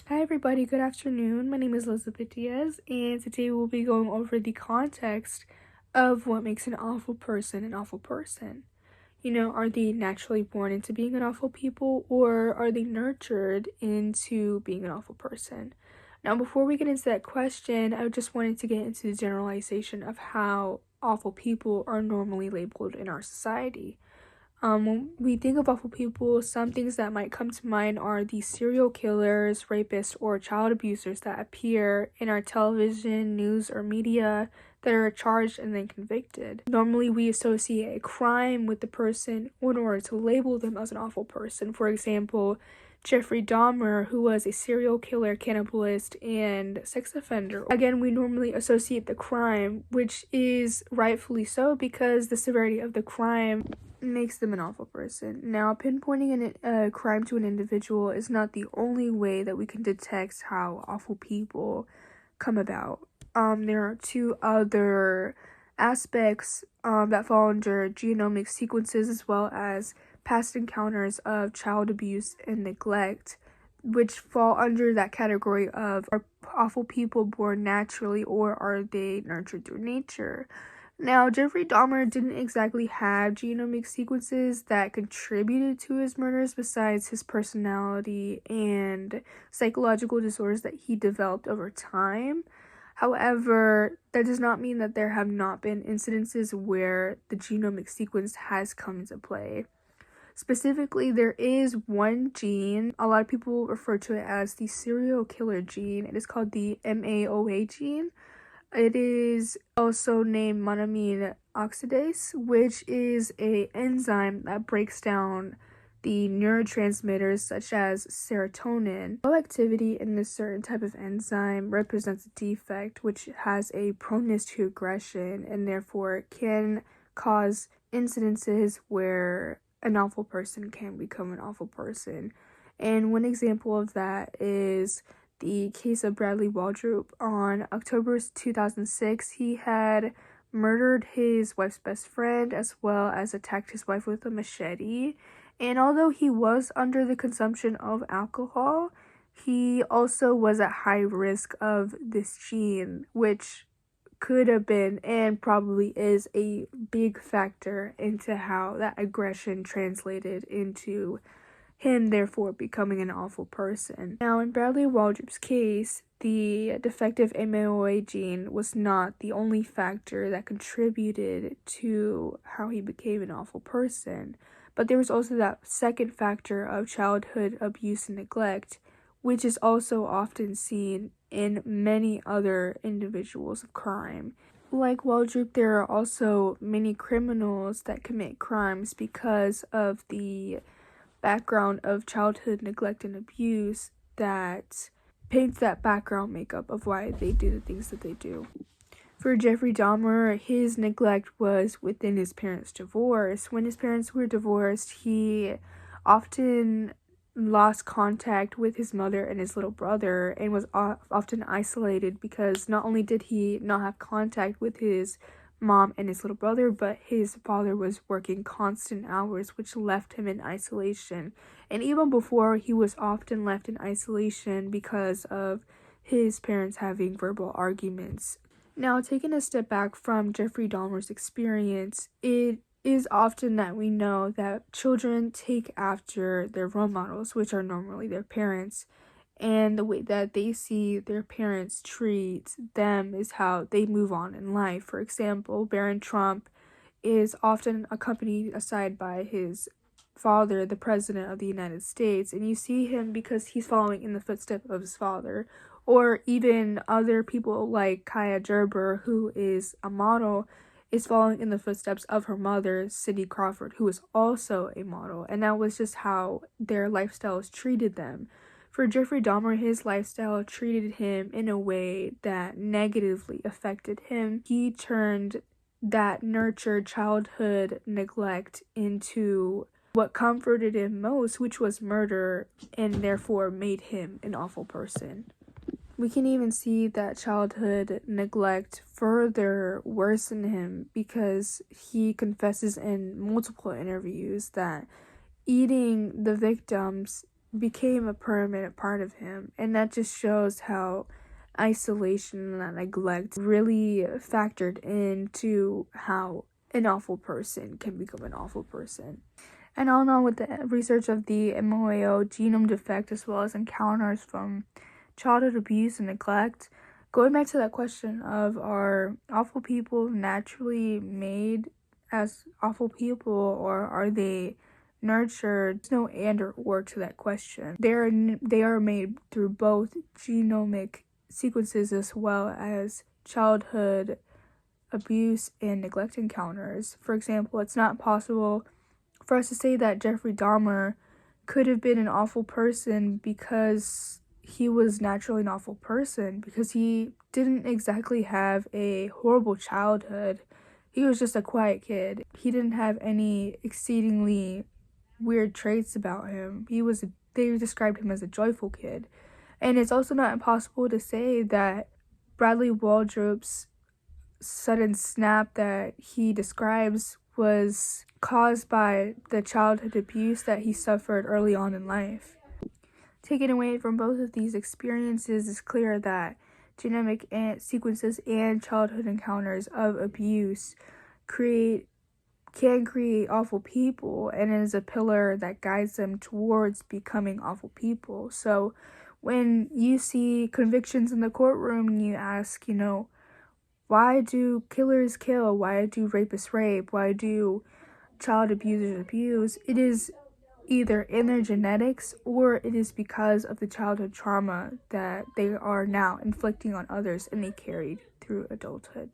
Hi everybody, good afternoon. My name is Elizabeth Diaz, and today we'll be going over the context of what makes an awful person an awful person. Are they naturally born into being an awful people, or are they nurtured into being an awful person? Now, before we get into that question, I just wanted to get into the generalization of how awful people are normally labeled in our society. When we think of awful people, some things that might come to mind are the serial killers, rapists, or child abusers that appear in our television, news, or media that are charged and then convicted. Normally, we associate a crime with the person in order to label them as an awful person. For example, Jeffrey Dahmer, who was a serial killer, cannibalist, and sex offender. Again, we normally associate the crime, which is rightfully so because the severity of the crime makes them an awful person. Now, pinpointing a crime to an individual is not the only way that we can detect how awful people come about. There are two other aspects that fall under genomic sequences as well as past encounters of child abuse and neglect, which fall under that category of are awful people born naturally or are they nurtured through nature. Now, Jeffrey Dahmer didn't exactly have genomic sequences that contributed to his murders besides his personality and psychological disorders that he developed over time. However, that does not mean that there have not been incidences where the genomic sequence has come into play. Specifically, there is one gene, a lot of people refer to it as the serial killer gene. It is called the MAOA gene. It is also named monoamine oxidase, which is an enzyme that breaks down the neurotransmitters such as serotonin. Low activity in this certain type of enzyme represents a defect which has a proneness to aggression and therefore can cause incidences where an awful person can become an awful person. And one example of that is the case of Bradley Waldrop. On October 2006, he had murdered his wife's best friend as well as attacked his wife with a machete. And although he was under the consumption of alcohol, he also was at high risk of this gene, which could have been and probably is a big factor into how that aggression translated into him therefore becoming an awful person. Now, in Bradley Waldrop's case, the defective MAOA gene was not the only factor that contributed to how he became an awful person, but there was also that second factor of childhood abuse and neglect, which is also often seen in many other individuals of crime. Like Waldrop, there are also many criminals that commit crimes because of the background of childhood neglect and abuse that paints that background makeup of why they do the things that they do. For Jeffrey Dahmer, his neglect was within his parents' divorce. When his parents were divorced, he often lost contact with his mother and his little brother and was often isolated because not only did he not have contact with his mom and his little brother, but his father was working constant hours, which left him in isolation. And even before, he was often left in isolation because of his parents having verbal arguments. Now, taking a step back from Jeffrey Dahmer's experience, it is often that we know that children take after their role models, which are normally their parents, and the way that they see their parents treat them is how they move on in life. For example, Barron Trump is often accompanied aside by his father, the president of the United States, and you see him because he's following in the footsteps of his father. Or even other people like Kaya Gerber, who is a model, is following in the footsteps of her mother, Cindy Crawford, who is also a model. And that was just how their lifestyles treated them. For Jeffrey Dahmer, his lifestyle treated him in a way that negatively affected him. He turned that nurtured childhood neglect into what comforted him most, which was murder, and therefore made him an awful person. We can even see that childhood neglect further worsen him because he confesses in multiple interviews that eating the victims became a permanent part of him. And that just shows how isolation and neglect really factored into how an awful person can become an awful person. And all in all, with the research of the MOAO genome defect as well as encounters from childhood abuse and neglect, going back to that question of, are awful people naturally made as awful people, or are they nurtured? There's no and or to that question. They are made through both genomic sequences as well as childhood abuse and neglect encounters. For example, it's not possible for us to say that Jeffrey Dahmer could have been an awful person because he was naturally an awful person, because he didn't exactly have a horrible childhood. He was just a quiet kid. He didn't have any exceedingly weird traits about him. They described him as a joyful kid. And it's also not impossible to say that Bradley Waldrop's sudden snap that he describes was caused by the childhood abuse that he suffered early on in life. Taken away from both of these experiences, it's clear that genetic sequences and childhood encounters of abuse can create awful people, and it is a pillar that guides them towards becoming awful people. So when you see convictions in the courtroom and you ask, why do killers kill? Why do rapists rape? Why do child abusers abuse? It is either in their genetics, or it is because of the childhood trauma that they are now inflicting on others and they carried through adulthood.